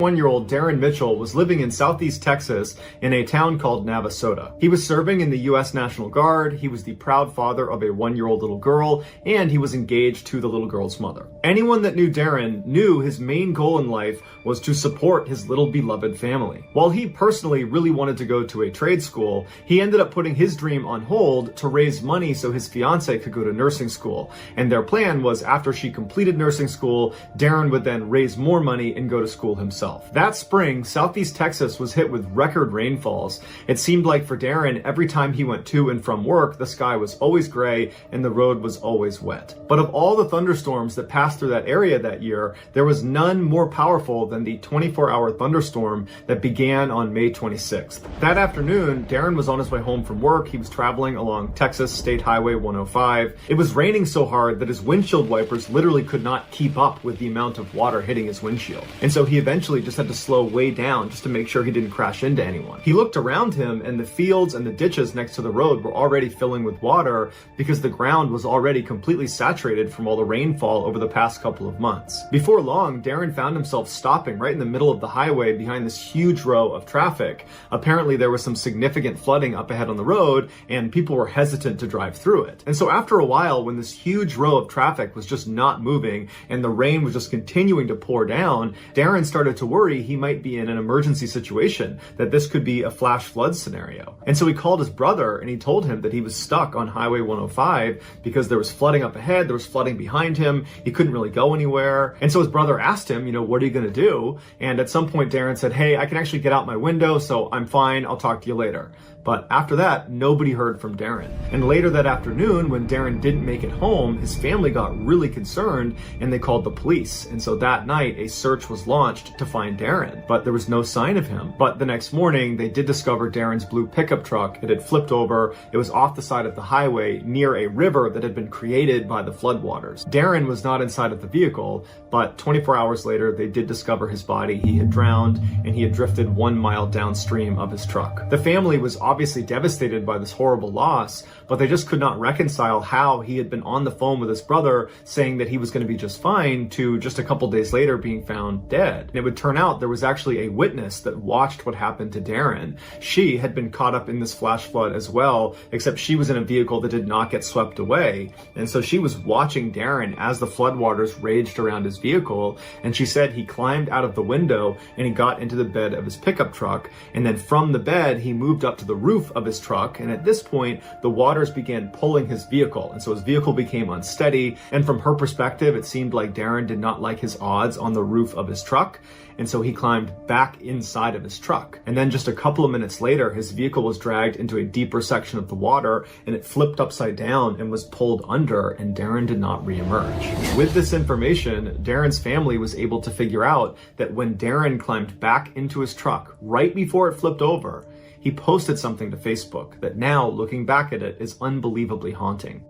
One-year-old Darren Mitchell was living in southeast Texas in a town called Navasota. He was serving in the U.S. National Guard, he was the proud father of a one-year-old little girl, and he was engaged to the little girl's mother. Anyone that knew Darren knew his main goal in life was to support his little beloved family. While he personally really wanted to go to a trade school, he ended up putting his dream on hold to raise money so his fiancée could go to nursing school. And their plan was after she completed nursing school, Darren would then raise more money and go to school himself. That spring, southeast Texas was hit with record rainfalls. It seemed like for Darren, every time he went to and from work, the sky was always gray and the road was always wet. But of all the thunderstorms that passed through that area that year, there was none more powerful than the 24-hour thunderstorm that began on May 26th. That afternoon, Darren was on his way home from work. He was traveling along Texas State Highway 105. It was raining so hard that his windshield wipers literally could not keep up with the amount of water hitting his windshield. And so he eventually just had to slow way down just to make sure he didn't crash into anyone. He looked around him and the fields and the ditches next to the road were already filling with water because the ground was already completely saturated from all the rainfall over the past couple of months. Before long, Darren found himself stopping right in the middle of the highway behind this huge row of traffic. Apparently there was some significant flooding up ahead on the road and people were hesitant to drive through it. And so after a while, when this huge row of traffic was just not moving and the rain was just continuing to pour down, Darren started to worry he might be in an emergency situation, that this could be a flash flood scenario. And so he called his brother and he told him that he was stuck on Highway 105 because there was flooding up ahead, there was flooding behind him, he couldn't really go anywhere. And so his brother asked him, what are you gonna do? And at some point Darren said, hey, I can actually get out my window, so I'm fine, I'll talk to you later. But after that, nobody heard from Darren. And later that afternoon, when Darren didn't make it home, his family got really concerned and they called the police. And so that night, a search was launched to find Darren, but there was no sign of him. But the next morning, they did discover Darren's blue pickup truck. It had flipped over. It was off the side of the highway near a river that had been created by the floodwaters. Darren was not inside of the vehicle, but 24 hours later, they did discover his body. He had drowned and he had drifted 1 mile downstream of his truck. The family was obviously devastated by this horrible loss, but they just could not reconcile how he had been on the phone with his brother saying that he was going to be just fine to just a couple days later being found dead. And it would turn out there was actually a witness that watched what happened to Darren. She had been caught up in this flash flood as well, except she was in a vehicle that did not get swept away. And so she was watching Darren as the floodwaters raged around his vehicle, and she said he climbed out of the window and he got into the bed of his pickup truck, and then from the bed he moved up to the roof of his truck, and at this point the waters began pulling his vehicle, and so his vehicle became unsteady, and from her perspective it seemed like Darren did not like his odds on the roof of his truck, and so he climbed back inside of his truck. And then just a couple of minutes later, his vehicle was dragged into a deeper section of the water and it flipped upside down and was pulled under, and Darren did not reemerge. With this information, Darren's family was able to figure out that when Darren climbed back into his truck right before it flipped over, he posted something to Facebook that now, looking back at it, is unbelievably haunting.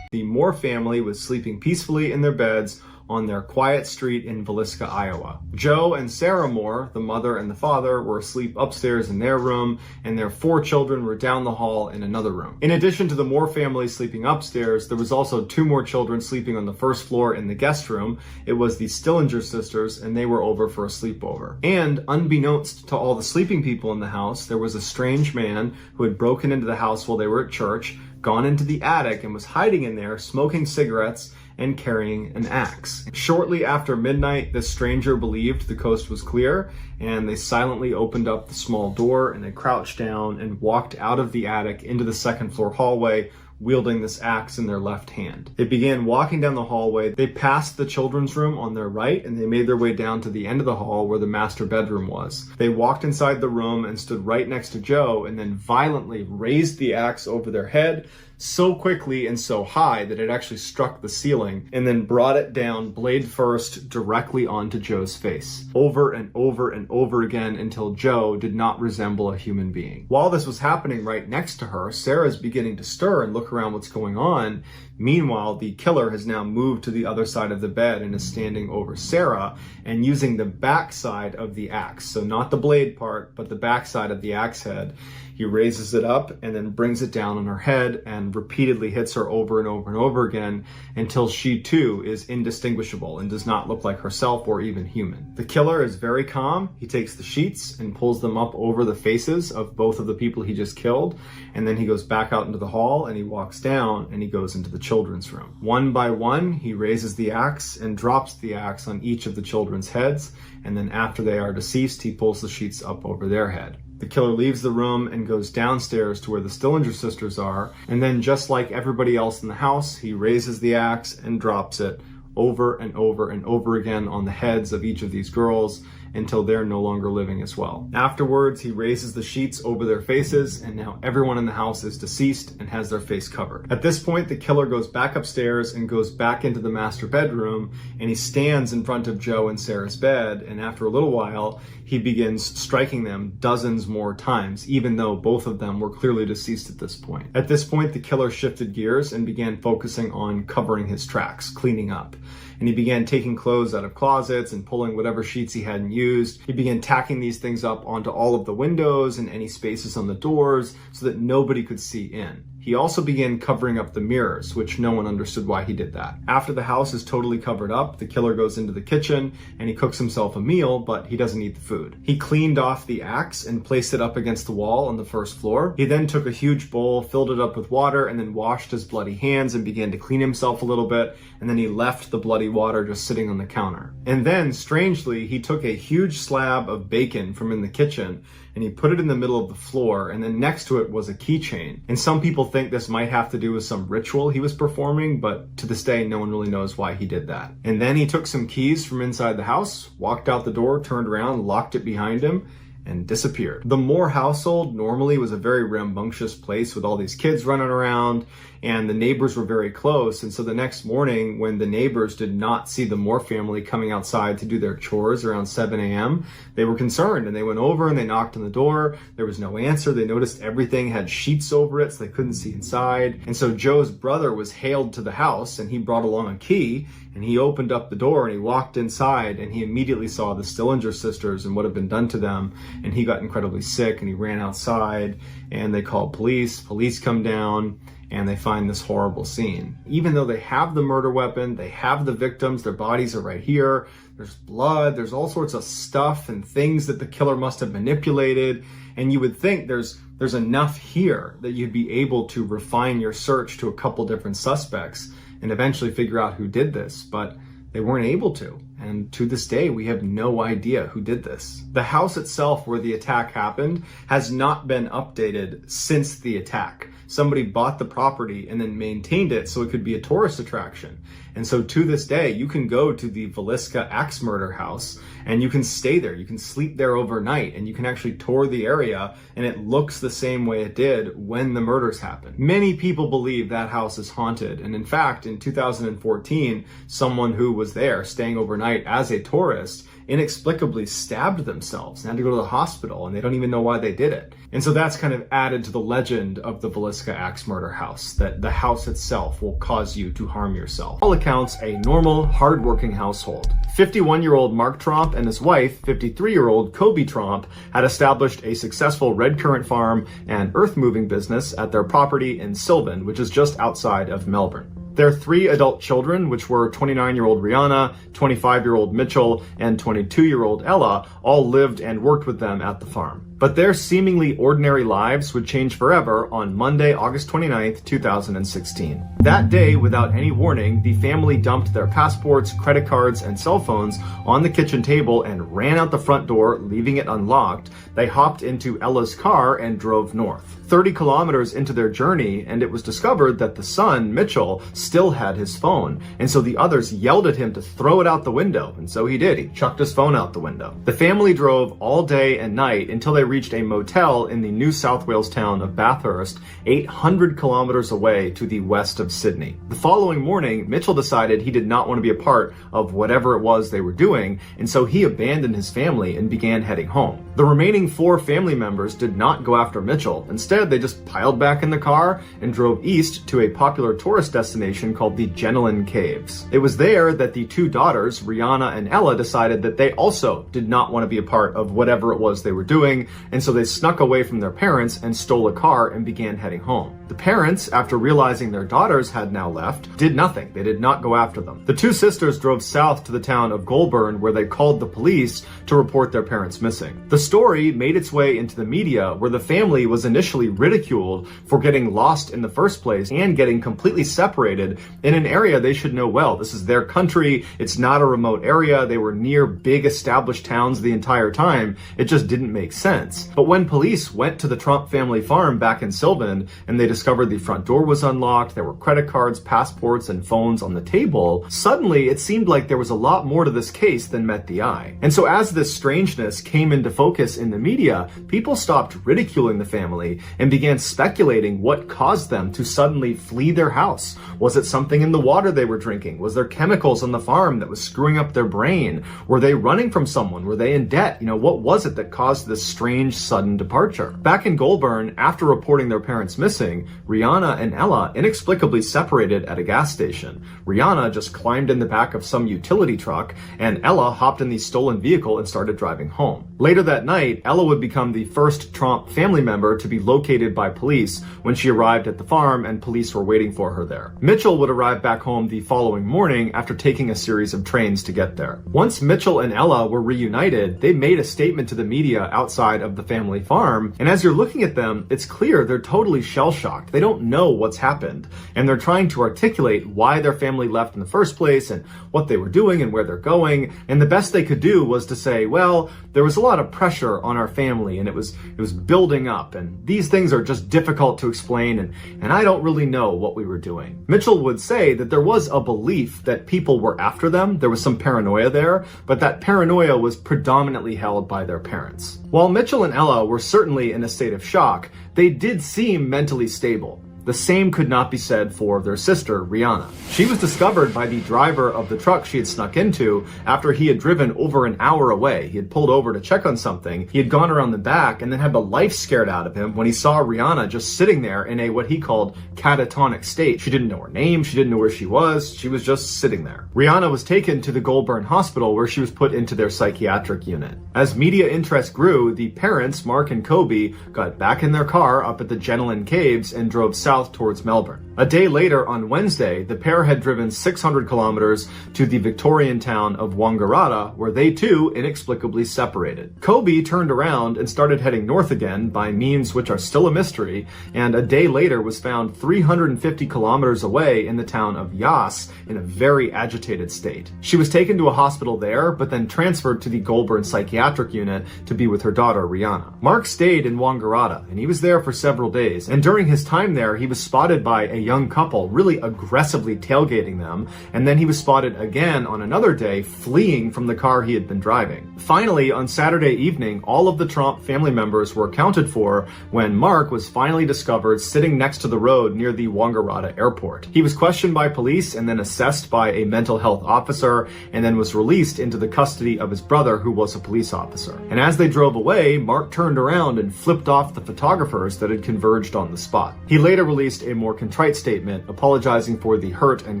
The Moore family was sleeping peacefully in their beds on their quiet street in Villisca, Iowa. Joe and Sarah Moore, the mother and the father, were asleep upstairs in their room, and their 4 children were down the hall in another room. In addition to the Moore family sleeping upstairs, there was also 2 more children sleeping on the first floor in the guest room. It was the Stillinger sisters, and they were over for a sleepover. And unbeknownst to all the sleeping people in the house, there was a strange man who had broken into the house while they were at church, gone into the attic, and was hiding in there smoking cigarettes and carrying an axe. Shortly after midnight, the stranger believed the coast was clear, and they silently opened up the small door and they crouched down and walked out of the attic into the second floor hallway, wielding this axe in their left hand. They began walking down the hallway. They passed the children's room on their right, and they made their way down to the end of the hall where the master bedroom was. They walked inside the room and stood right next to Joe, and then violently raised the axe over their head, so quickly and so high that it actually struck the ceiling, and then brought it down blade first directly onto Joe's face, over and over and over again until Joe did not resemble a human being. While this was happening right next to her, Sarah's beginning to stir and look around what's going on. Meanwhile, the killer has now moved to the other side of the bed and is standing over Sarah and using the back side of the axe, so not the blade part, but the back side of the axe head. He raises it up and then brings it down on her head and repeatedly hits her over and over and over again until she too is indistinguishable and does not look like herself or even human. The killer is very calm. He takes the sheets and pulls them up over the faces of both of the people he just killed, and then he goes back out into the hall and he walks down and he goes into the children's room. One by one, he raises the axe and drops the axe on each of the children's heads, and then after they are deceased, he pulls the sheets up over their head. The killer leaves the room and goes downstairs to where the Stillinger sisters are, and then just like everybody else in the house, he raises the axe and drops it over and over and over again on the heads of each of these girls until they're no longer living as well. Afterwards, he raises the sheets over their faces, and now everyone in the house is deceased and has their face covered. At this point, the killer goes back upstairs and goes back into the master bedroom, and he stands in front of Joe and Sarah's bed, and after a little while, he begins striking them dozens more times, even though both of them were clearly deceased at this point. At this point, the killer shifted gears and began focusing on covering his tracks, cleaning up. And he began taking clothes out of closets and pulling whatever sheets he hadn't used. He began tacking these things up onto all of the windows and any spaces on the doors so that nobody could see in. He also began covering up the mirrors, which no one understood why he did that. After the house is totally covered up, the killer goes into the kitchen and he cooks himself a meal, but he doesn't eat the food. He cleaned off the axe and placed it up against the wall on the first floor. He then took a huge bowl, filled it up with water, and then washed his bloody hands and began to clean himself a little bit, and then he left the bloody water just sitting on the counter. And then, strangely, he took a huge slab of bacon from in the kitchen and he put it in the middle of the floor, and then next to it was a keychain. And some people think this might have to do with some ritual he was performing, but to this day, no one really knows why he did that. And then he took some keys from inside the house, walked out the door, turned around, locked it behind him, and disappeared. The Moore household normally was a very rambunctious place with all these kids running around, and the neighbors were very close. And so the next morning, when the neighbors did not see the Moore family coming outside to do their chores around 7 a.m., they were concerned and they went over and they knocked on the door. There was no answer. They noticed everything had sheets over it, so they couldn't see inside. And so Joe's brother was hailed to the house, and he brought along a key, and he opened up the door and he walked inside, and he immediately saw the Stillinger sisters and what had been done to them. And he got incredibly sick and he ran outside, and they called police. Police come down and they find this horrible scene. Even though they have the murder weapon, they have the victims, their bodies are right here, there's blood, there's all sorts of stuff and things that the killer must have manipulated. And you would think there's enough here that you'd be able to refine your search to a couple different suspects and eventually figure out who did this, but they weren't able to. And to this day, we have no idea who did this. The house itself where the attack happened has not been updated since the attack. Somebody bought the property and then maintained it so it could be a tourist attraction. And so to this day, you can go to the Villisca axe murder house and you can stay there. You can sleep there overnight and you can actually tour the area, and it looks the same way it did when the murders happened. Many people believe that house is haunted. And in fact, in 2014, someone who was there staying overnight as a tourist inexplicably stabbed themselves and had to go to the hospital, and they don't even know why they did it. And so that's kind of added to the legend of the Villisca axe murder house, that the house itself will cause you to harm yourself. All accounts, a normal, hardworking household. 51-year-old Mark Tromp and his wife, 53-year-old Kobe Tromp, had established a successful red currant farm and earth-moving business at their property in Sylvan, which is just outside of Melbourne. Their 3 adult children, which were 29-year-old Rihanna, 25-year-old Mitchell, and 22-year-old Ella, all lived and worked with them at the farm. But their seemingly ordinary lives would change forever on Monday, August 29th, 2016. That day, without any warning, the family dumped their passports, credit cards, and cell phones on the kitchen table and ran out the front door, leaving it unlocked. They hopped into Ella's car and drove north. 30 kilometers into their journey, and it was discovered that the son, Mitchell, still had his phone. And so the others yelled at him to throw it out the window, and so he did. He chucked his phone out the window. The family drove all day and night until they reached a motel in the New South Wales town of Bathurst, 800 kilometers away to the west of Sydney. The following morning, Mitchell decided he did not want to be a part of whatever it was they were doing, and so he abandoned his family and began heading home. The remaining 4 family members did not go after Mitchell. Instead, they just piled back in the car and drove east to a popular tourist destination called the Jenilin Caves. It was there that the 2 daughters, Rihanna and Ella, decided that they also did not want to be a part of whatever it was they were doing, and so they snuck away from their parents and stole a car and began heading home. The parents, after realizing their daughters had now left, did nothing. They did not go after them. The 2 sisters drove south to the town of Goulburn, where they called the police to report their parents missing. The story made its way into the media, where the family was initially ridiculed for getting lost in the first place and getting completely separated in an area they should know well. This is their country. It's not a remote area. They were near big established towns the entire time. It just didn't make sense. But when police went to the Trump family farm back in Sylvan and they discovered the front door was unlocked, there were credit cards, passports, and phones on the table, suddenly it seemed like there was a lot more to this case than met the eye. And so as this strangeness came into focus in the media, people stopped ridiculing the family and began speculating what caused them to suddenly flee their house. Was it something in the water they were drinking? Was there chemicals on the farm that was screwing up their brain? Were they running from someone? Were they in debt? What was it that caused this strange sudden departure? Back in Goulburn, after reporting their parents missing, Rihanna and Ella inexplicably separated at a gas station. Rihanna just climbed in the back of some utility truck, and Ella hopped in the stolen vehicle and started driving home. Later that night, Ella would become the first Trump family member to be located by police when she arrived at the farm and police were waiting for her there. Mitchell would arrive back home the following morning after taking a series of trains to get there. Once Mitchell and Ella were reunited, they made a statement to the media outside of the family farm, and as you're looking at them, it's clear they're totally shell-shocked. They don't know what's happened, and they're trying to articulate why their family left in the first place and what they were doing and where they're going, and the best they could do was to say, well, there was a lot of pressure on our family and it was building up, and these things are just difficult to explain, and I don't really know what we were doing. Mitchell would say that there was a belief that people were after them, there was some paranoia there, but that paranoia was predominantly held by their parents. While Mitchell and Ella were certainly in a state of shock, they did seem mentally stable. The same could not be said for their sister, Rihanna. She was discovered by the driver of the truck she had snuck into after he had driven over an hour away. He had pulled over to check on something. He had gone around the back and then had the life scared out of him when he saw Rihanna just sitting there in a what he called catatonic state. She didn't know her name. She didn't know where she was just sitting there. Rihanna was taken to the Goulburn Hospital where she was put into their psychiatric unit. As media interest grew, the parents, Mark and Kobe, got back in their car up at the Jenilin Caves and drove south towards Melbourne. A day later, on Wednesday, the pair had driven 600 kilometers to the Victorian town of Wangaratta, where they too inexplicably separated. Kobe turned around and started heading north again by means which are still a mystery, and a day later was found 350 kilometers away in the town of Yass in a very agitated state. She was taken to a hospital there, but then transferred to the Goulburn psychiatric unit to be with her daughter, Rihanna. Mark stayed in Wangaratta, and he was there for several days, and during his time there, he was spotted by a young couple really aggressively tailgating them, and then he was spotted again on another day fleeing from the car he had been driving. Finally, on Saturday evening, all of the Trump family members were accounted for when Mark was finally discovered sitting next to the road near the Wangaratta airport. He was questioned by police and then assessed by a mental health officer, and then was released into the custody of his brother, who was a police officer. And as they drove away, Mark turned around and flipped off the photographers that had converged on the spot. He later released a more contrite statement apologizing for the hurt and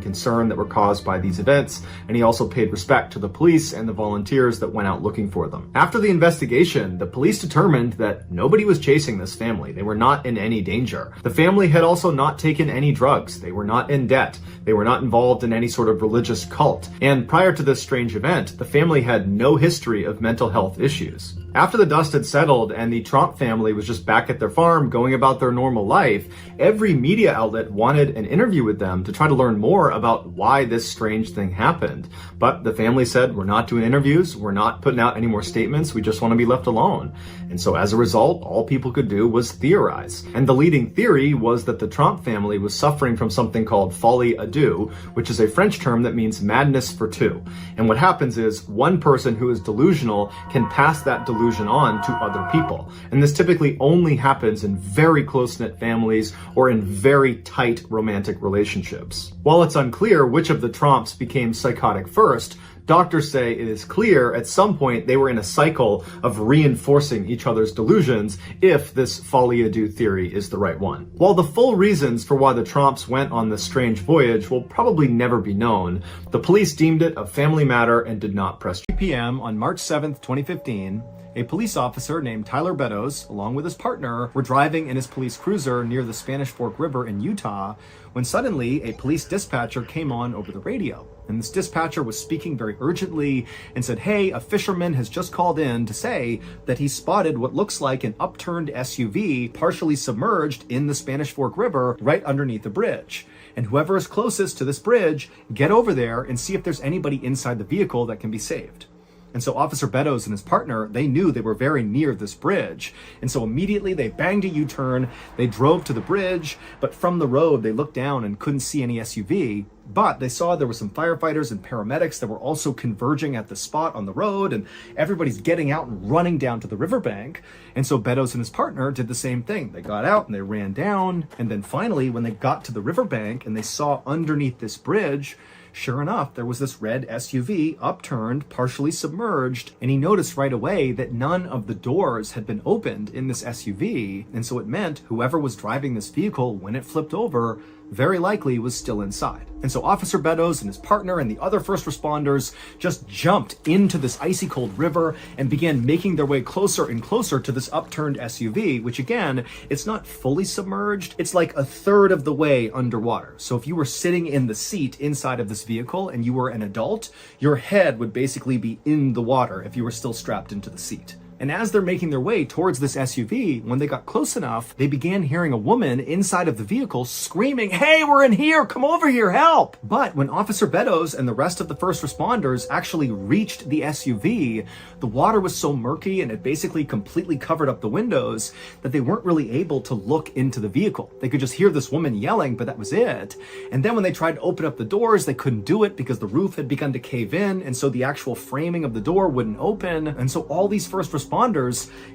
concern that were caused by these events, and he also paid respect to the police and the volunteers that went out looking for them. After the investigation, the police determined that nobody was chasing this family. They were not in any danger. The family had also not taken any drugs. They were not in debt. They were not involved in any sort of religious cult. And prior to this strange event, the family had no history of mental health issues. After the dust had settled and the Trump family was just back at their farm going about their normal life, every media outlet wanted an interview with them to try to learn more about why this strange thing happened. But the family said, we're not doing interviews, we're not putting out any more statements, we just want to be left alone. And so as a result, all people could do was theorize. And the leading theory was that the Trump family was suffering from something called folie à deux, which is a French term that means madness for two. And what happens is one person who is delusional can pass that delusion on to other people. And this typically only happens in very close-knit families or in very tight romantic relationships. While it's unclear which of the Trumps became psychotic first, Doctors say it is clear at some point they were in a cycle of reinforcing each other's delusions if this folie à deux theory is the right one. While the full reasons for why the Tromps went on this strange voyage will probably never be known, the police deemed it a family matter and did not press. 3 p.m. on March 7th, 2015, a police officer named Tyler Beddoes, along with his partner, were driving in his police cruiser near the Spanish Fork River in Utah when suddenly a police dispatcher came on over the radio. And this dispatcher was speaking very urgently and said, "Hey, a fisherman has just called in to say that he spotted what looks like an upturned SUV partially submerged in the Spanish Fork River right underneath the bridge. And whoever is closest to this bridge, get over there and see if there's anybody inside the vehicle that can be saved." And so Officer Beddoes and his partner, they knew they were very near this bridge. And so immediately they banged a U-turn, they drove to the bridge, but from the road they looked down and couldn't see any SUV. But they saw there were some firefighters and paramedics that were also converging at the spot on the road, and everybody's getting out and running down to the riverbank. And so Beddoes and his partner did the same thing. They got out and they ran down. And then finally, when they got to the riverbank and they saw underneath this bridge, sure enough, there was this red SUV upturned, partially submerged, and he noticed right away that none of the doors had been opened in this SUV, and so it meant whoever was driving this vehicle when it flipped over very likely was still inside. And so Officer Beddoes and his partner and the other first responders just jumped into this icy cold river and began making their way closer and closer to this upturned SUV, which again, it's not fully submerged. It's like a third of the way underwater. So if you were sitting in the seat inside of this vehicle and you were an adult, your head would basically be in the water if you were still strapped into the seat. And as they're making their way towards this SUV, when they got close enough, they began hearing a woman inside of the vehicle screaming, "Hey, we're in here! Come over here, help!" But when Officer Beddoes and the rest of the first responders actually reached the SUV, the water was so murky and it basically completely covered up the windows that they weren't really able to look into the vehicle. They could just hear this woman yelling, but that was it. And then when they tried to open up the doors, they couldn't do it because the roof had begun to cave in, and so the actual framing of the door wouldn't open. And so all these first responders,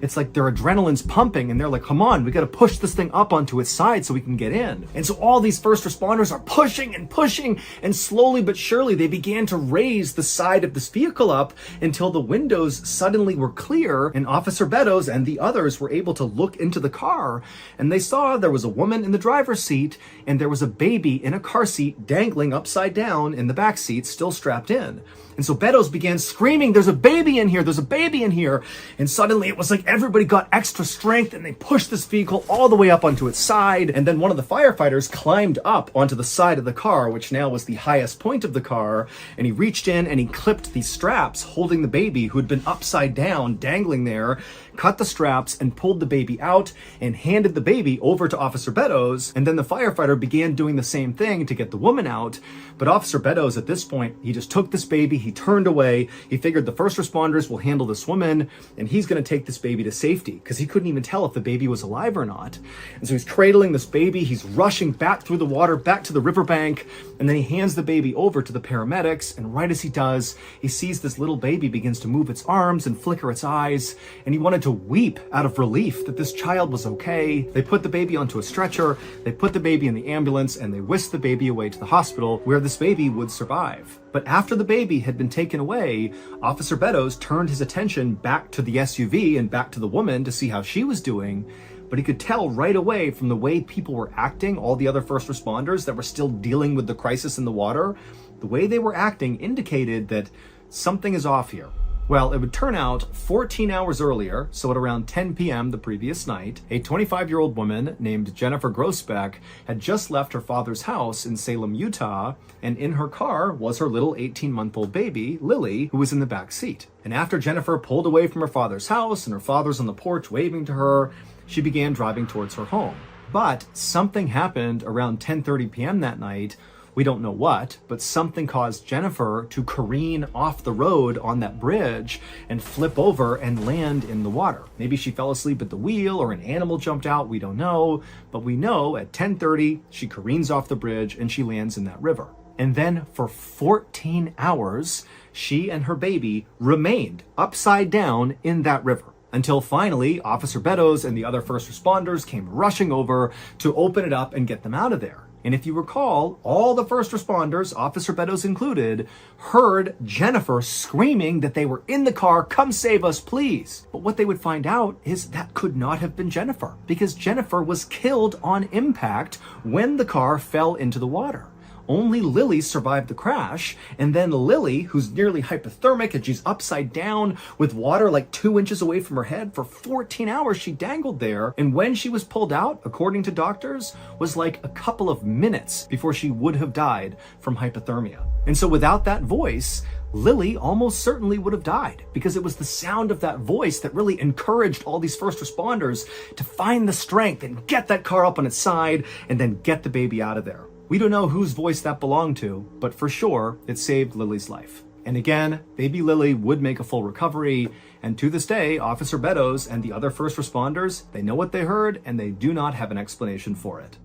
it's like their adrenaline's pumping and they're like, "Come on, we got to push this thing up onto its side so we can get in." And so all these first responders are pushing and pushing, and slowly but surely they began to raise the side of this vehicle up until the windows suddenly were clear, and Officer Beddoes and the others were able to look into the car, and they saw there was a woman in the driver's seat and there was a baby in a car seat dangling upside down in the back seat, still strapped in. And so Beddoes began screaming, "There's a baby in here! There's a baby in here!" And suddenly it was like everybody got extra strength and they pushed this vehicle all the way up onto its side. And then one of the firefighters climbed up onto the side of the car, which now was the highest point of the car. And he reached in and he clipped these straps holding the baby who had been upside down, dangling there, cut the straps and pulled the baby out and handed the baby over to Officer Beddoes. And then the firefighter began doing the same thing to get the woman out. But Officer Beddoes at this point, he just took this baby, he turned away, he figured the first responders will handle this woman and he's going to take this baby to safety because he couldn't even tell if the baby was alive or not. And so he's cradling this baby, he's rushing back through the water, back to the riverbank, and then he hands the baby over to the paramedics. And right as he does, he sees this little baby begins to move its arms and flicker its eyes, and he wanted to weep out of relief that this child was okay. They put the baby onto a stretcher, they put the baby in the ambulance, and they whisked the baby away to the hospital where this baby would survive. But after the baby had been taken away, Officer Beddoes turned his attention back to the SUV and back to the woman to see how she was doing. But he could tell right away from the way people were acting, all the other first responders that were still dealing with the crisis in the water, the way they were acting indicated that something is off here. Well, it would turn out 14 hours earlier, so at around 10 p.m. the previous night, a 25-year-old woman named Jennifer Grossbeck had just left her father's house in Salem, Utah, and in her car was her little 18-month-old baby, Lily, who was in the back seat. And after Jennifer pulled away from her father's house and her father's on the porch waving to her, she began driving towards her home. But something happened around 10:30 p.m. that night. We don't know what, but something caused Jennifer to careen off the road on that bridge and flip over and land in the water. Maybe she fell asleep at the wheel or an animal jumped out, we don't know. But we know at 10:30, she careens off the bridge and she lands in that river. And then for 14 hours, she and her baby remained upside down in that river. Until finally, Officer Beddoes and the other first responders came rushing over to open it up and get them out of there. And if you recall, all the first responders, Officer Beddoes included, heard Jennifer screaming that they were in the car, come save us, please. But what they would find out is that could not have been Jennifer, because Jennifer was killed on impact when the car fell into the water. Only Lily survived the crash, and then Lily, who's nearly hypothermic and she's upside down with water like 2 inches away from her head, for 14 hours she dangled there, and when she was pulled out, according to doctors, was like a couple of minutes before she would have died from hypothermia. And so without that voice, Lily almost certainly would have died, because it was the sound of that voice that really encouraged all these first responders to find the strength and get that car up on its side and then get the baby out of there. We don't know whose voice that belonged to, but for sure, it saved Lily's life. And again, baby Lily would make a full recovery, and to this day, Officer Beddoes and the other first responders, they know what they heard, and they do not have an explanation for it.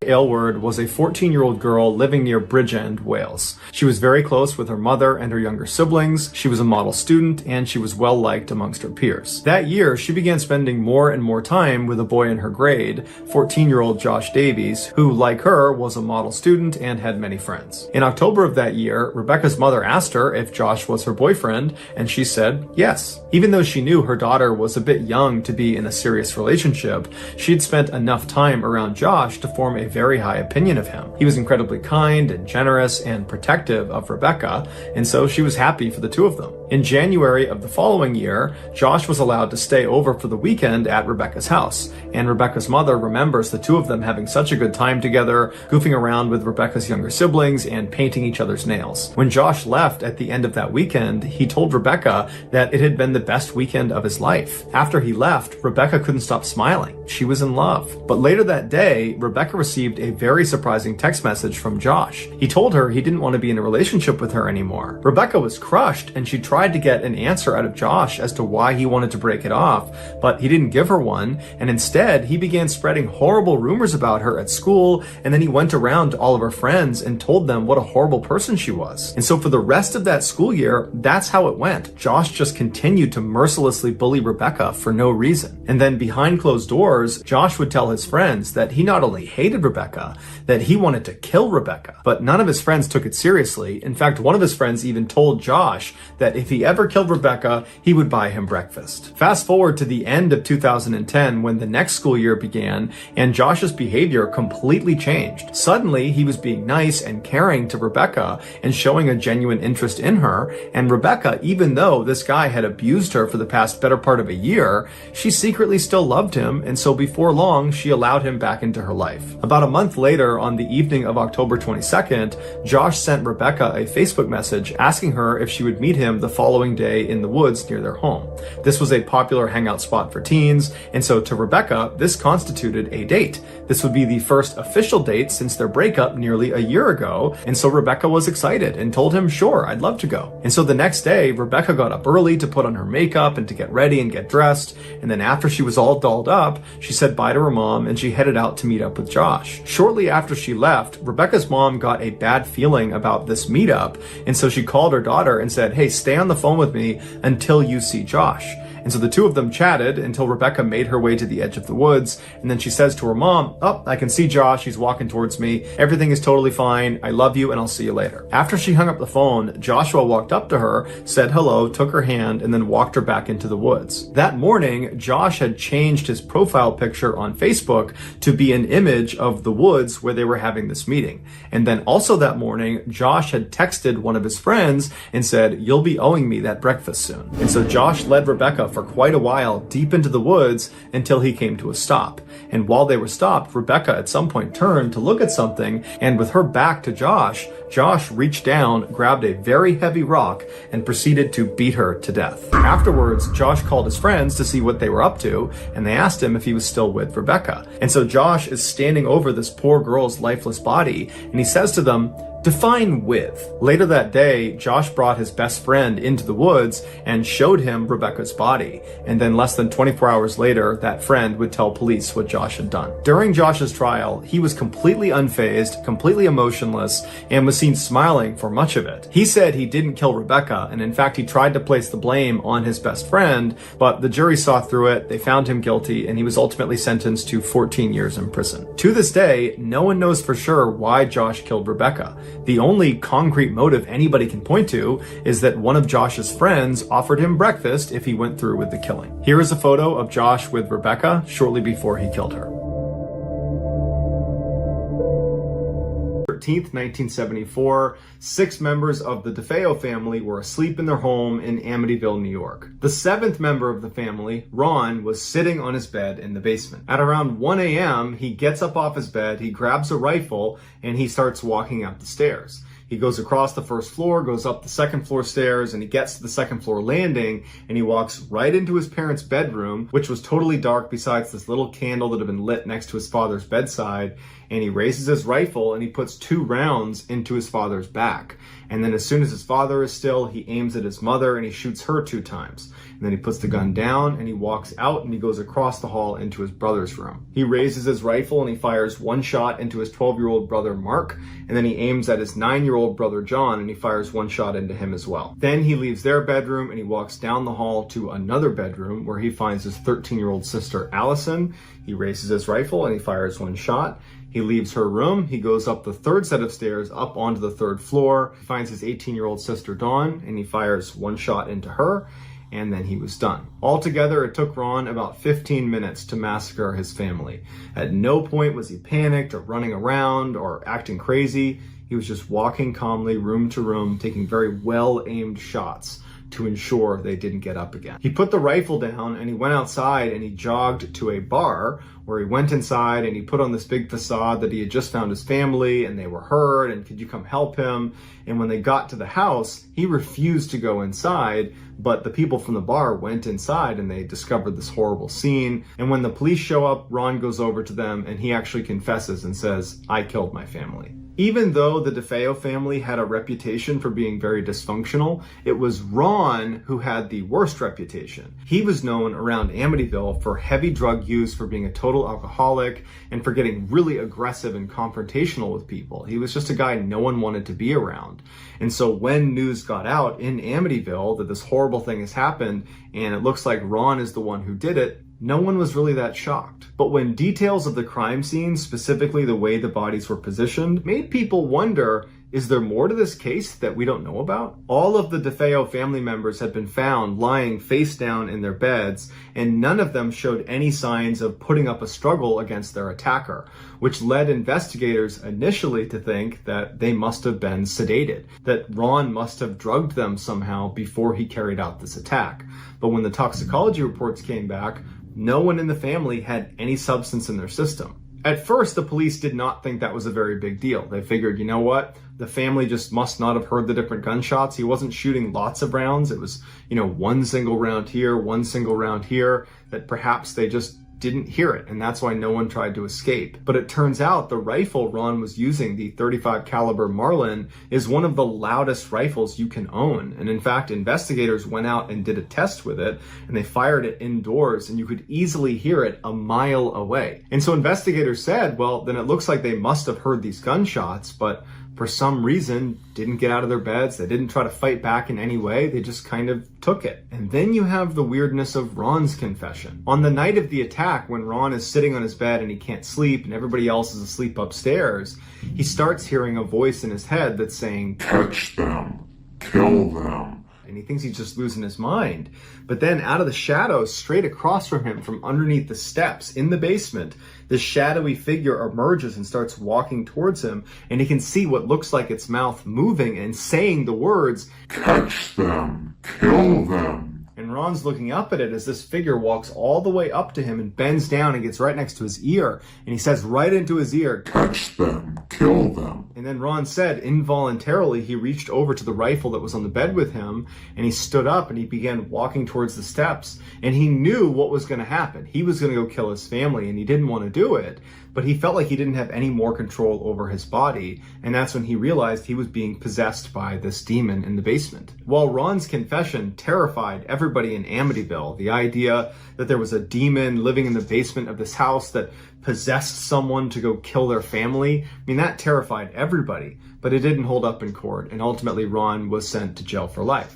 Aylward was a 14-year-old girl living near Bridgend, Wales. She was very close with her mother and her younger siblings. She was a model student, and she was well liked amongst her peers. That year, she began spending more and more time with a boy in her grade, 14-year-old Josh Davies, who, like her, was a model student and had many friends. In October of that year, Rebecca's mother asked her if Josh was her boyfriend, and she said yes. Even though she knew her daughter was a bit young to be in a serious relationship, she'd spent enough time around Josh to form a very high opinion of him. He was incredibly kind and generous and protective of Rebecca, and so she was happy for the two of them. In January of the following year, Josh was allowed to stay over for the weekend at Rebecca's house, and Rebecca's mother remembers the two of them having such a good time together, goofing around with Rebecca's younger siblings and painting each other's nails. When Josh left at the end of that weekend, he told Rebecca that it had been the best weekend of his life. After he left, Rebecca couldn't stop smiling. She was in love. But later that day, Rebecca received a very surprising text message from Josh. He told her he didn't want to be in a relationship with her anymore. Rebecca was crushed, and she tried to get an answer out of Josh as to why he wanted to break it off, but he didn't give her one, and instead he began spreading horrible rumors about her at school, and then he went around to all of her friends and told them what a horrible person she was. And so for the rest of that school year, that's how it went. Josh just continued to mercilessly bully Rebecca for no reason. And then behind closed doors, Josh would tell his friends that he not only hated Rebecca, that he wanted to kill Rebecca. But none of his friends took it seriously. In fact, one of his friends even told Josh that if he ever killed Rebecca, he would buy him breakfast. Fast forward to the end of 2010, when the next school year began, and Josh's behavior completely changed. Suddenly, he was being nice and caring to Rebecca and showing a genuine interest in her, and Rebecca, even though this guy had abused her for the past better part of a year, she secretly still loved him, and so before long, she allowed him back into her life. About a month later, on the evening of October 22nd, Josh sent Rebecca a Facebook message asking her if she would meet him the following day in the woods near their home. This was a popular hangout spot for teens, and so to Rebecca, this constituted a date. This would be the first official date since their breakup nearly a year ago, and so Rebecca was excited and told him, sure, I'd love to go. And so the next day, Rebecca got up early to put on her makeup and to get ready and get dressed, and then after she was all dolled up, she said bye to her mom and she headed out to meet up with Josh. Shortly after she left, Rebecca's mom got a bad feeling about this meetup, and so she called her daughter and said, hey, stay on the phone with me until you see Josh. And so the two of them chatted until Rebecca made her way to the edge of the woods, and then she says to her mom, oh, I can see Josh, he's walking towards me, everything is totally fine, I love you, and I'll see you later. After she hung up the phone, Joshua walked up to her, said hello, took her hand, and then walked her back into the woods. That morning, Josh had changed his profile picture on Facebook to be an image of the woods where they were having this meeting. And then also that morning, Josh had texted one of his friends and said, you'll be owing me that breakfast soon. And so Josh led Rebecca for quite a while deep into the woods until he came to a stop. And while they were stopped, Rebecca at some point turned to look at something, and with her back to Josh, Josh reached down, grabbed a very heavy rock, and proceeded to beat her to death. Afterwards, Josh called his friends to see what they were up to, and they asked him if he was still with Rebecca. And so Josh is standing over this poor girl's lifeless body, and he says to them, Define with. Later that day, Josh brought his best friend into the woods and showed him Rebecca's body. And then less than 24 hours later, that friend would tell police what Josh had done. During Josh's trial, he was completely unfazed, completely emotionless, and was seen smiling for much of it. He said he didn't kill Rebecca, and in fact, he tried to place the blame on his best friend, but the jury saw through it, they found him guilty, and he was ultimately sentenced to 14 years in prison. To this day, no one knows for sure why Josh killed Rebecca. The only concrete motive anybody can point to is that one of Josh's friends offered him breakfast if he went through with the killing. Here is a photo of Josh with Rebecca shortly before he killed her. 13th, 1974, 6 members of the DeFeo family were asleep in their home in Amityville, New York. The 7th member of the family, Ron, was sitting on his bed in the basement. At around 1 a.m., he gets up off his bed, he grabs a rifle, and he starts walking up the stairs. He goes across the first floor, goes up the second floor stairs, and he gets to the second floor landing, and he walks right into his parents' bedroom, which was totally dark besides this little candle that had been lit next to his father's bedside, and he raises his rifle and he puts 2 rounds into his father's back. And then as soon as his father is still, he aims at his mother and he shoots her 2 times. And then he puts the gun down and he walks out and he goes across the hall into his brother's room. He raises his rifle and he fires 1 shot into his 12-year-old brother Mark, and then he aims at his 9-year-old brother John and he fires 1 shot into him as well. Then he leaves their bedroom and he walks down the hall to another bedroom where he finds his 13-year-old sister Allison. He raises his rifle and he fires 1 shot. He leaves her room, he goes up the 3rd set of stairs up onto the 3rd floor, he finds his 18-year-old sister Dawn, and he fires 1 shot into her, and then he was done. Altogether, it took Ron about 15 minutes to massacre his family. At no point was he panicked or running around or acting crazy. He was just walking calmly room to room, taking very well-aimed shots to ensure they didn't get up again. He put the rifle down and he went outside and he jogged to a bar where he went inside and he put on this big facade that he had just found his family and they were hurt and could you come help him? And when they got to the house, he refused to go inside, but the people from the bar went inside and they discovered this horrible scene. And when the police show up, Ron goes over to them and he actually confesses and says, "I killed my family." Even though the DeFeo family had a reputation for being very dysfunctional, it was Ron who had the worst reputation. He was known around Amityville for heavy drug use, for being a total alcoholic, and for getting really aggressive and confrontational with people. He was just a guy no one wanted to be around. And so when news got out in Amityville that this horrible thing has happened, and it looks like Ron is the one who did it, no one was really that shocked. But when details of the crime scene, specifically the way the bodies were positioned, made people wonder, is there more to this case that we don't know about? All of the DeFeo family members had been found lying face down in their beds, and none of them showed any signs of putting up a struggle against their attacker, which led investigators initially to think that they must have been sedated, that Ron must have drugged them somehow before he carried out this attack. But when the toxicology reports came back, no one in the family had any substance in their system. At first, the police did not think that was a very big deal. They figured, you know what? The family just must not have heard the different gunshots. He wasn't shooting lots of rounds. It was, 1 single round here, 1 single round here, that perhaps they just didn't hear it, and that's why no one tried to escape. But it turns out the rifle Ron was using, the .35 caliber Marlin, is one of the loudest rifles you can own. And in fact, investigators went out and did a test with it, and they fired it indoors, and you could easily hear it a mile away. And so investigators said, well, then it looks like they must have heard these gunshots, but for some reason didn't get out of their beds. They didn't try to fight back in any way. They just kind of took it. And then you have the weirdness of Ron's confession. On the night of the attack, when Ron is sitting on his bed and he can't sleep and everybody else is asleep upstairs, he starts hearing a voice in his head that's saying, "Catch them, kill them." And he thinks he's just losing his mind. But then out of the shadows, straight across from him, from underneath the steps in the basement, this shadowy figure emerges and starts walking towards him, and he can see what looks like its mouth moving and saying the words, "Catch them, kill them." And and Ron's looking up at it as this figure walks all the way up to him and bends down and gets right next to his ear. And he says right into his ear, "Catch them, kill them." And then Ron said involuntarily he reached over to the rifle that was on the bed with him, and he stood up and he began walking towards the steps. And he knew what was going to happen. He was going to go kill his family, and he didn't want to do it. But he felt like he didn't have any more control over his body, and that's when he realized he was being possessed by this demon in the basement. While Ron's confession terrified everybody in Amityville, the idea that there was a demon living in the basement of this house that possessed someone to go kill their family, I mean, that terrified everybody. But it didn't hold up in court, and ultimately Ron was sent to jail for life.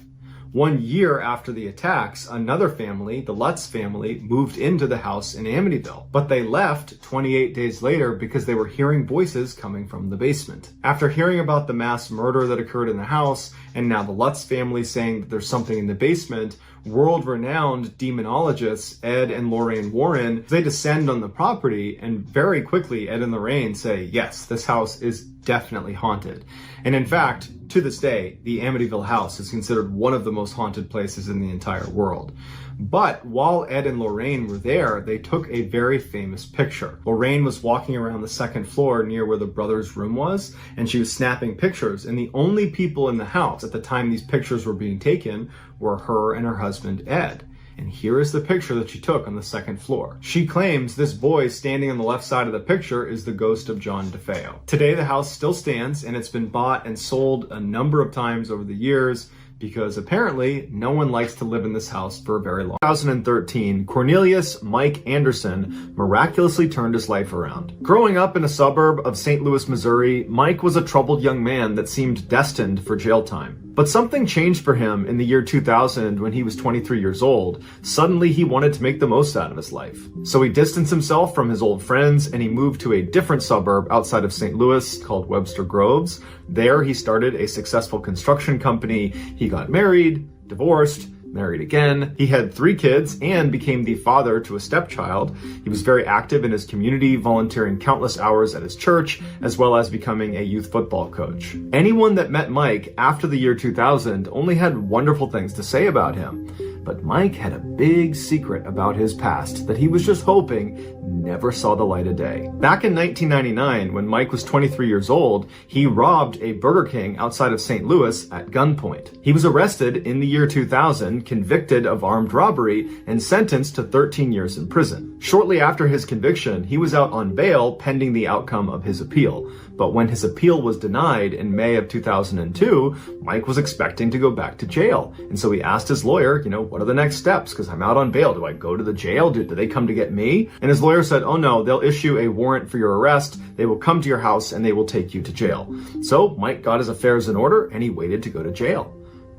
1 year after the attacks, another family, the Lutz family, moved into the house in Amityville. But they left 28 days later because they were hearing voices coming from the basement. After hearing about the mass murder that occurred in the house, and now the Lutz family saying that there's something in the basement, world-renowned demonologists Ed and Lorraine Warren, they descend on the property, and very quickly Ed and Lorraine say, yes, this house is definitely haunted. And in fact, to this day, the Amityville house is considered one of the most haunted places in the entire world. But while Ed and Lorraine were there, they took a very famous picture. Lorraine was walking around the second floor near where the brothers' room was, and she was snapping pictures. And the only people in the house at the time these pictures were being taken were her and her husband, Ed. And here is the picture that she took on the second floor. She claims this boy standing on the left side of the picture is the ghost of John DeFeo. Today, the house still stands, and it's been bought and sold a number of times over the years, because apparently no one likes to live in this house for a very long time. 2013, Cornelius Mike Anderson miraculously turned his life around. Growing up in a suburb of St. Louis, Missouri, Mike was a troubled young man that seemed destined for jail time. But something changed for him in the year 2000 when he was 23 years old. Suddenly, he wanted to make the most out of his life. So he distanced himself from his old friends and he moved to a different suburb outside of St. Louis called Webster Groves. There, he started a successful construction company. He got married, divorced, married again. He had 3 kids and became the father to a stepchild. He was very active in his community, volunteering countless hours at his church, as well as becoming a youth football coach. Anyone that met Mike after the year 2000 only had wonderful things to say about him. But Mike had a big secret about his past that he was just hoping never saw the light of day. Back in 1999, when Mike was 23 years old, he robbed a Burger King outside of St. Louis at gunpoint. He was arrested in the year 2000, convicted of armed robbery, and sentenced to 13 years in prison. Shortly after his conviction, he was out on bail pending the outcome of his appeal. But when his appeal was denied in May of 2002, Mike was expecting to go back to jail. And so he asked his lawyer, what are the next steps? Because I'm out on bail. Do I go to the jail? Do they come to get me? And his lawyer said, oh no, they'll issue a warrant for your arrest. They will come to your house and they will take you to jail. So Mike got his affairs in order and he waited to go to jail.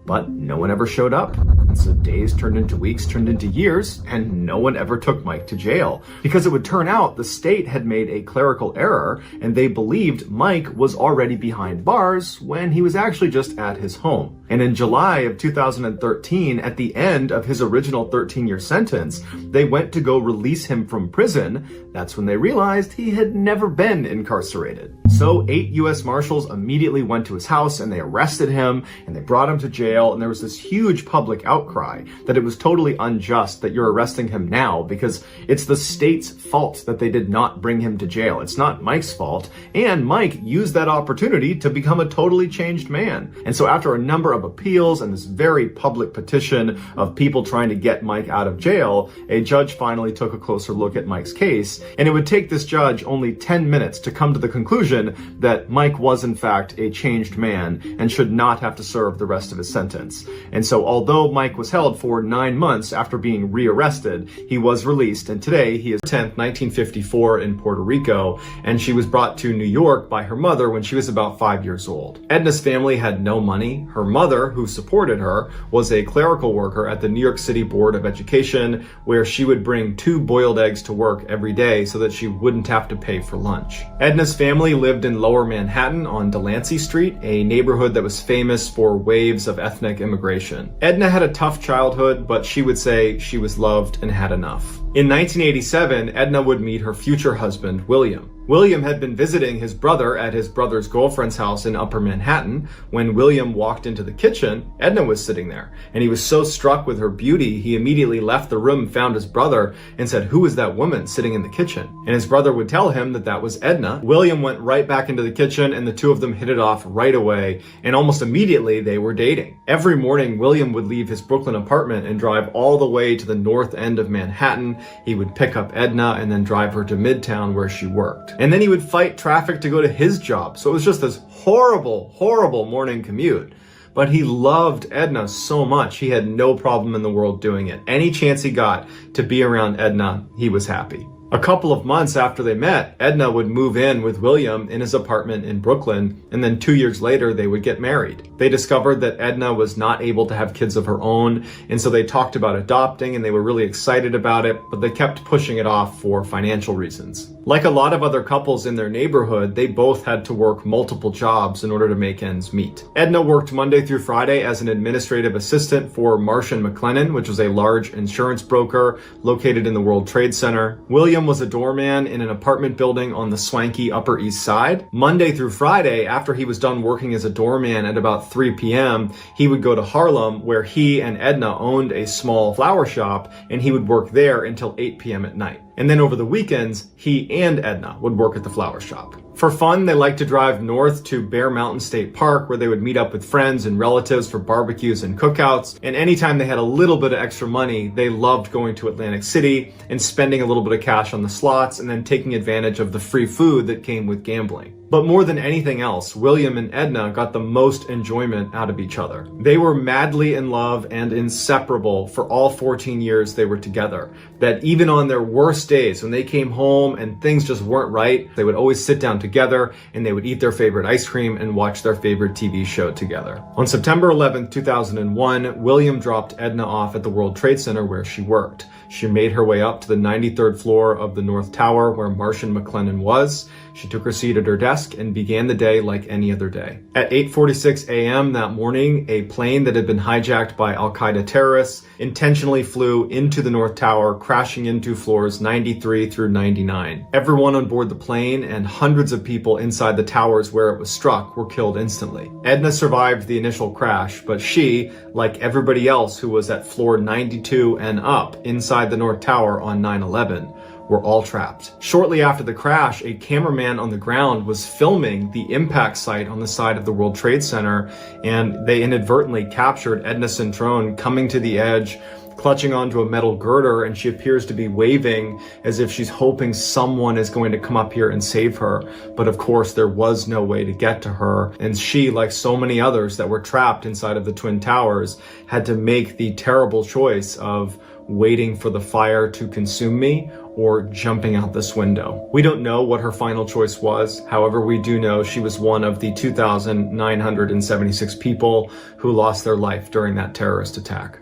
But no one ever showed up. And so days turned into weeks, turned into years, and no one ever took Mike to jail. Because it would turn out the state had made a clerical error, and they believed Mike was already behind bars when he was actually just at his home. And in July of 2013, at the end of his original 13-year sentence, they went to go release him from prison. That's when they realized he had never been incarcerated. So 8 U.S. Marshals immediately went to his house and they arrested him and they brought him to jail. And there was this huge public outcry that it was totally unjust that you're arresting him now because it's the state's fault that they did not bring him to jail. It's not Mike's fault. And Mike used that opportunity to become a totally changed man. And so after a number of appeals and this very public petition of people trying to get Mike out of jail, a judge finally took a closer look at Mike's case. And it would take this judge only 10 minutes to come to the conclusion that Mike was in fact a changed man and should not have to serve the rest of his sentence. And so although Mike was held for 9 months after being rearrested, he was released, and today he is 10th, 1954 in Puerto Rico, and she was brought to New York by her mother when she was about 5 years old. Edna's family had no money. Her mother, who supported her, was a clerical worker at the New York City Board of Education, where she would bring 2 boiled eggs to work every day so that she wouldn't have to pay for lunch. Edna's family lived in Lower Manhattan on Delancey Street, a neighborhood that was famous for waves of ethnic immigration. Edna had a tough childhood, but she would say she was loved and had enough. In 1987, Edna would meet her future husband, William. William had been visiting his brother at his brother's girlfriend's house in Upper Manhattan. When William walked into the kitchen, Edna was sitting there, and he was so struck with her beauty, he immediately left the room, found his brother, and said, "Who is that woman sitting in the kitchen?" And his brother would tell him that that was Edna. William went right back into the kitchen, and the two of them hit it off right away, and almost immediately they were dating. Every morning, William would leave his Brooklyn apartment and drive all the way to the north end of Manhattan. He would pick up Edna and then drive her to Midtown where she worked. And then he would fight traffic to go to his job. So it was just this horrible, horrible morning commute. But he loved Edna so much, he had no problem in the world doing it. Any chance he got to be around Edna, he was happy. A couple of months after they met, Edna would move in with William in his apartment in Brooklyn, and then 2 years later they would get married. They discovered that Edna was not able to have kids of her own, and so they talked about adopting, and they were really excited about it, but they kept pushing it off for financial reasons. Like a lot of other couples in their neighborhood, they both had to work multiple jobs in order to make ends meet. Edna worked Monday through Friday as an administrative assistant for Marsh & McLennan, which was a large insurance broker located in the World Trade Center. William was a doorman in an apartment building on the swanky Upper East Side. Monday through Friday, after he was done working as a doorman at about 3 p.m., he would go to Harlem, where he and Edna owned a small flower shop, and he would work there until 8 p.m. at night. And then over the weekends, he and Edna would work at the flower shop. For fun, they liked to drive north to Bear Mountain State Park, where they would meet up with friends and relatives for barbecues and cookouts. And anytime they had a little bit of extra money, they loved going to Atlantic City and spending a little bit of cash on the slots and then taking advantage of the free food that came with gambling. But more than anything else, William and Edna got the most enjoyment out of each other. They were madly in love and inseparable for all 14 years they were together. That even on their worst days, when they came home and things just weren't right, they would always sit down together and they would eat their favorite ice cream and watch their favorite TV show together. On September 11th, 2001, William dropped Edna off at the World Trade Center where she worked. She made her way up to the 93rd floor of the North Tower where Marsh & McLennan was. She took her seat at her desk and began the day like any other day. At 8:46 a.m. that morning, a plane that had been hijacked by Al-Qaeda terrorists intentionally flew into the North Tower, crashing into floors 93 through 99. Everyone on board the plane and hundreds of people inside the towers where it was struck were killed instantly. Edna survived the initial crash, but she, like everybody else who was at floor 92 and up inside the North Tower on 9/11, were all trapped. Shortly after the crash, a cameraman on the ground was filming the impact site on the side of the World Trade Center, and they inadvertently captured Edna Centrone coming to the edge, clutching onto a metal girder, and she appears to be waving as if she's hoping someone is going to come up here and save her. But of course, there was no way to get to her, and she, like so many others that were trapped inside of the Twin Towers, had to make the terrible choice of waiting for the fire to consume me or jumping out this window. We don't know what her final choice was. However, we do know she was one of the 2,976 people who lost their life during that terrorist attack.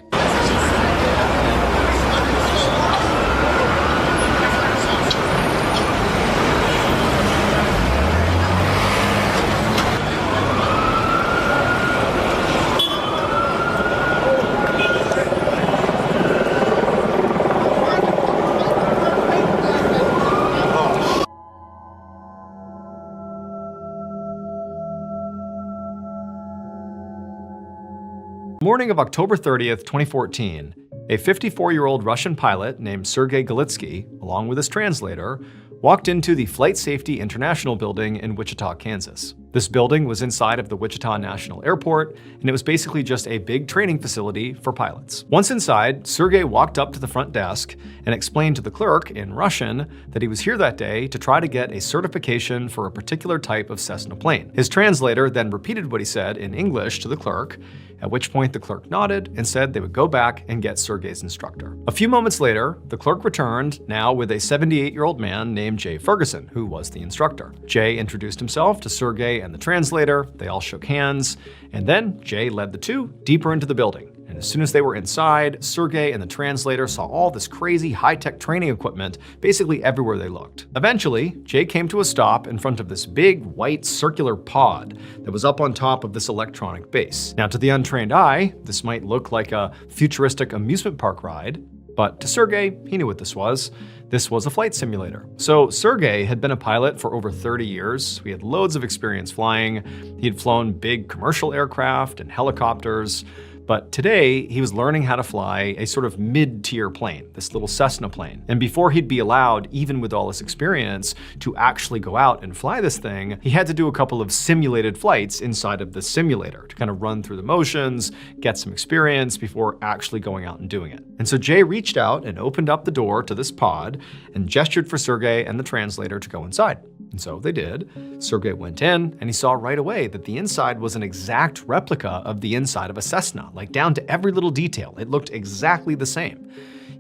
Morning of October 30th, 2014, a 54-year-old Russian pilot named Sergei Galitsky, along with his translator, walked into the Flight Safety International building in Wichita, Kansas. This building was inside of the Wichita National Airport, and it was basically just a big training facility for pilots. Once inside, Sergei walked up to the front desk and explained to the clerk in Russian that he was here that day to try to get a certification for a particular type of Cessna plane. His translator then repeated what he said in English to the clerk, at which point the clerk nodded and said they would go back and get Sergei's instructor. A few moments later, the clerk returned, now with a 78-year-old man named Jay Ferguson, who was the instructor. Jay introduced himself to Sergei and the translator, they all shook hands, and then Jay led the two deeper into the building. And as soon as they were inside, Sergei and the translator saw all this crazy high-tech training equipment basically everywhere they looked. Eventually, Jay came to a stop in front of this big, white, circular pod that was up on top of this electronic base. Now, to the untrained eye, this might look like a futuristic amusement park ride, but to Sergei, he knew what this was. This was a flight simulator. So Sergey had been a pilot for over 30 years. He had loads of experience flying. He had flown big commercial aircraft and helicopters. But today, he was learning how to fly a sort of mid-tier plane, this little Cessna plane. And before he'd be allowed, even with all this experience, to actually go out and fly this thing, he had to do a couple of simulated flights inside of the simulator to kind of run through the motions, get some experience before actually going out and doing it. And so Jay reached out and opened up the door to this pod and gestured for Sergey and the translator to go inside. And so they did. Sergey went in, and he saw right away that the inside was an exact replica of the inside of a Cessna, like down to every little detail. It looked exactly the same.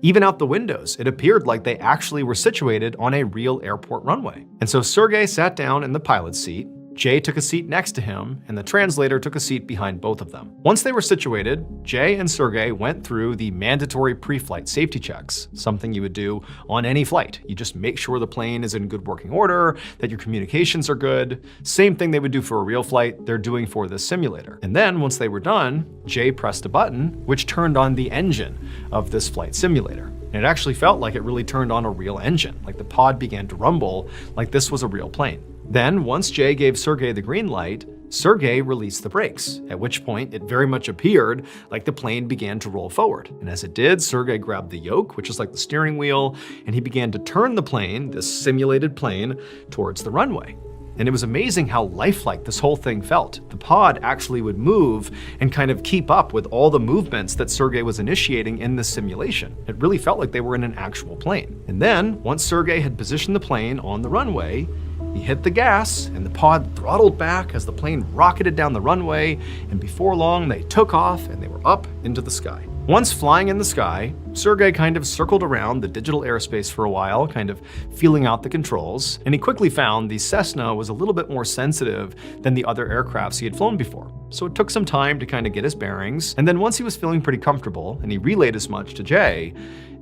Even out the windows, it appeared like they actually were situated on a real airport runway. And so Sergey sat down in the pilot's seat. Jay took a seat next to him, and the translator took a seat behind both of them. Once they were situated, Jay and Sergey went through the mandatory pre-flight safety checks, something you would do on any flight. You just make sure the plane is in good working order, that your communications are good. Same thing they would do for a real flight, they're doing for this simulator. And then once they were done, Jay pressed a button, which turned on the engine of this flight simulator. And it actually felt like it really turned on a real engine, like the pod began to rumble, like this was a real plane. Then, once Jay gave Sergey the green light, Sergey released the brakes, at which point it very much appeared like the plane began to roll forward. And as it did, Sergey grabbed the yoke, which is like the steering wheel, and he began to turn the plane, this simulated plane, towards the runway. And it was amazing how lifelike this whole thing felt. The pod actually would move and kind of keep up with all the movements that Sergey was initiating in this simulation. It really felt like they were in an actual plane. And then, once Sergey had positioned the plane on the runway, he hit the gas, and the pod throttled back as the plane rocketed down the runway, and before long, they took off and they were up into the sky. Once flying in the sky, Sergey kind of circled around the digital airspace for a while, kind of feeling out the controls, and he quickly found the Cessna was a little bit more sensitive than the other aircrafts he had flown before. So it took some time to kind of get his bearings, and then once he was feeling pretty comfortable, and he relayed as much to Jay,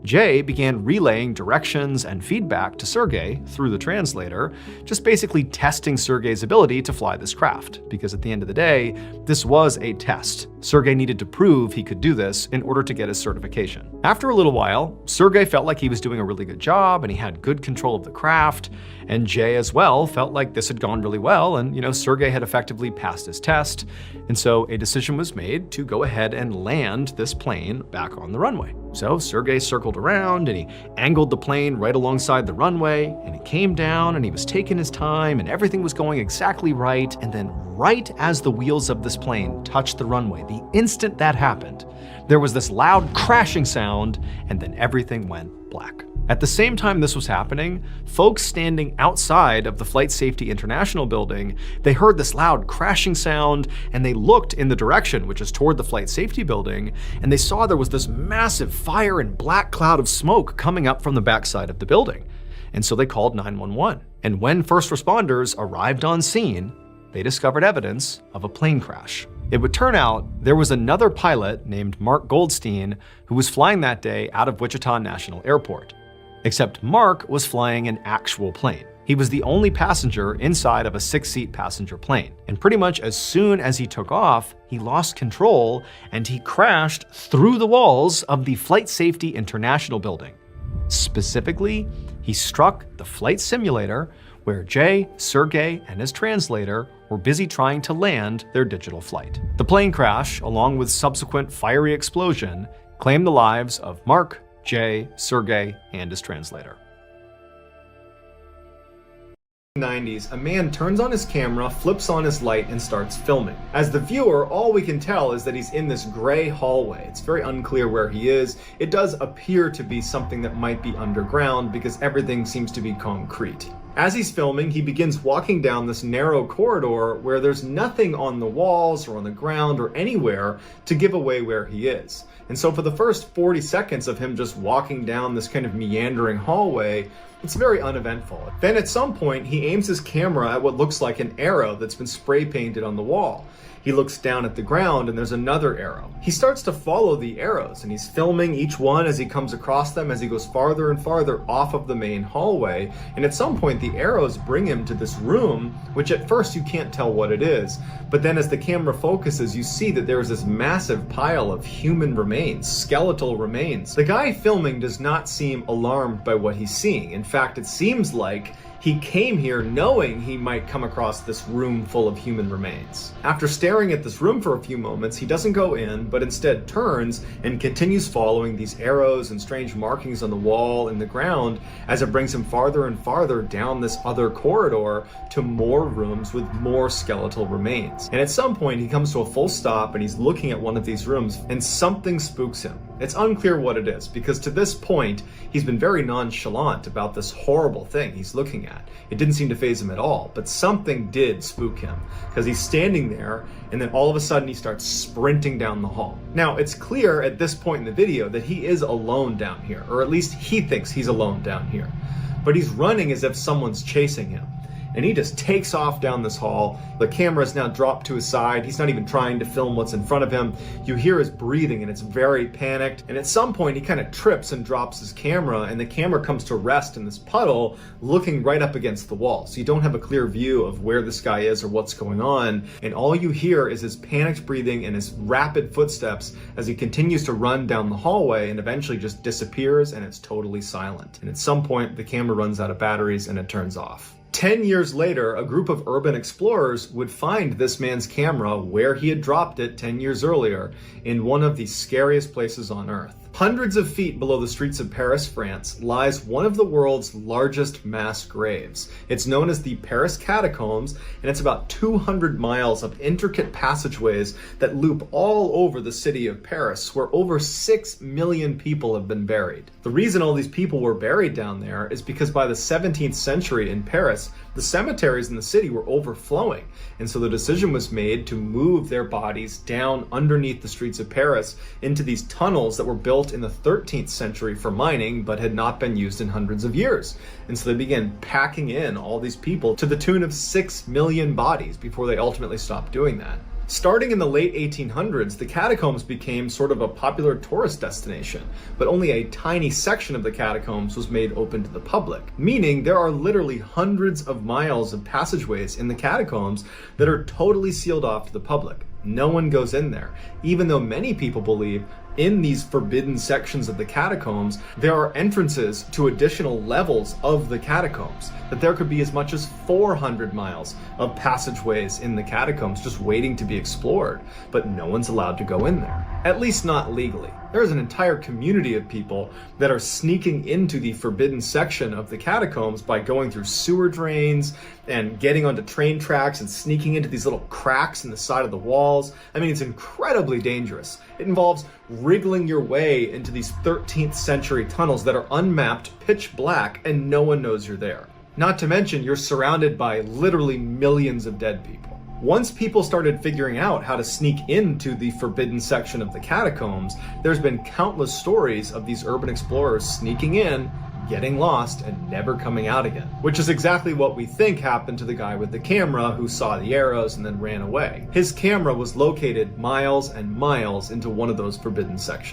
Jay began relaying directions and feedback to Sergey through the translator, just basically testing Sergey's ability to fly this craft, because at the end of the day, this was a test. Sergey needed to prove he could do this in order to get his certification. After a little while, Sergey felt like he was doing a really good job and he had good control of the craft, and Jay as well felt like this had gone really well and, Sergey had effectively passed his test, and so a decision was made to go ahead and land this plane back on the runway. So Sergey circled around and he angled the plane right alongside the runway, and he came down and he was taking his time and everything was going exactly right, and then right as the wheels of this plane touched the runway, the instant that happened, there was this loud crashing sound, and then everything went black. At the same time this was happening, folks standing outside of the Flight Safety International building, they heard this loud crashing sound, and they looked in the direction, which is toward the Flight Safety building, and they saw there was this massive fire and black cloud of smoke coming up from the backside of the building. And so they called 911. And when first responders arrived on scene, they discovered evidence of a plane crash. It would turn out there was another pilot named Mark Goldstein who was flying that day out of Wichita National Airport. Except Mark was flying an actual plane. He was the only passenger inside of a 6-seat passenger plane. And pretty much as soon as he took off, he lost control and he crashed through the walls of the Flight Safety International building. Specifically, he struck the flight simulator where Jay, Sergey, and his translator were busy trying to land their digital flight. The plane crash, along with subsequent fiery explosion, claimed the lives of Mark, Jay, Sergey, and his translator. 90s, a man turns on his camera, flips on his light, and starts filming. As the viewer, all we can tell is that he's in this gray hallway. It's very unclear where he is. It does appear to be something that might be underground because everything seems to be concrete. As he's filming, he begins walking down this narrow corridor where there's nothing on the walls or on the ground or anywhere to give away where he is. And so for the first 40 seconds of him just walking down this kind of meandering hallway, it's very uneventful. Then at some point, he aims his camera at what looks like an arrow that's been spray painted on the wall. he looks down at the ground and there's another arrow. He starts to follow the arrows and he's filming each one as he comes across them, as he goes farther and farther off of the main hallway. And at some point the arrows bring him to this room, which at first you can't tell what it is. But then as the camera focuses, you see that there's this massive pile of human remains, skeletal remains. The guy filming does not seem alarmed by what he's seeing. In fact, it seems like he came here knowing he might come across this room full of human remains. After staring at this room for a few moments, he doesn't go in, but instead turns and continues following these arrows and strange markings on the wall and the ground as it brings him farther and farther down this other corridor to more rooms with more skeletal remains. And at some point, he comes to a full stop and he's looking at one of these rooms and something spooks him. It's unclear what it is, because to this point, he's been very nonchalant about this horrible thing he's looking at. It didn't seem to faze him at all, but something did spook him, because he's standing there and then all of a sudden he starts sprinting down the hall. Now, it's clear at this point in the video that he is alone down here, or at least he thinks he's alone down here. But he's running as if someone's chasing him. And he just takes off down this hall. The camera is now dropped to his side. He's not even trying to film what's in front of him. You hear his breathing and it's very panicked. And at some point he kind of trips and drops his camera, and the camera comes to rest in this puddle looking right up against the wall. So you don't have a clear view of where this guy is or what's going on. And all you hear is his panicked breathing and his rapid footsteps as he continues to run down the hallway and eventually just disappears, and it's totally silent. And at some point the camera runs out of batteries and it turns off. 10 years later, a group of urban explorers would find this man's camera where he had dropped it 10 years earlier, in one of the scariest places on Earth. Hundreds of feet below the streets of Paris, France, lies one of the world's largest mass graves. It's known as the Paris Catacombs, and it's about 200 miles of intricate passageways that loop all over the city of Paris, where over 6 million people have been buried. The reason all these people were buried down there is because by the 17th century in Paris, the cemeteries in the city were overflowing, and so the decision was made to move their bodies down underneath the streets of Paris into these tunnels that were built in the 13th century for mining but had not been used in hundreds of years. And so they began packing in all these people to the tune of 6 million bodies before they ultimately stopped doing that. Starting in the late 1800s, the catacombs became sort of a popular tourist destination, but only a tiny section of the catacombs was made open to the public, meaning there are literally hundreds of miles of passageways in the catacombs that are totally sealed off to the public. No one goes in there, even though many people believe in these forbidden sections of the catacombs, there are entrances to additional levels of the catacombs, that there could be as much as 400 miles of passageways in the catacombs just waiting to be explored, but no one's allowed to go in there, at least not legally. There's an entire community of people that are sneaking into the forbidden section of the catacombs by going through sewer drains and getting onto train tracks and sneaking into these little cracks in the side of the walls. I mean, it's incredibly dangerous. It involves wriggling your way into these 13th century tunnels that are unmapped, pitch black, and no one knows you're there. Not to mention, you're surrounded by literally millions of dead people. Once people started figuring out how to sneak into the forbidden section of the catacombs, there's been countless stories of these urban explorers sneaking in, getting lost, and never coming out again. Which is exactly what we think happened to the guy with the camera who saw the arrows and then ran away. His camera was located miles and miles into one of those forbidden sections.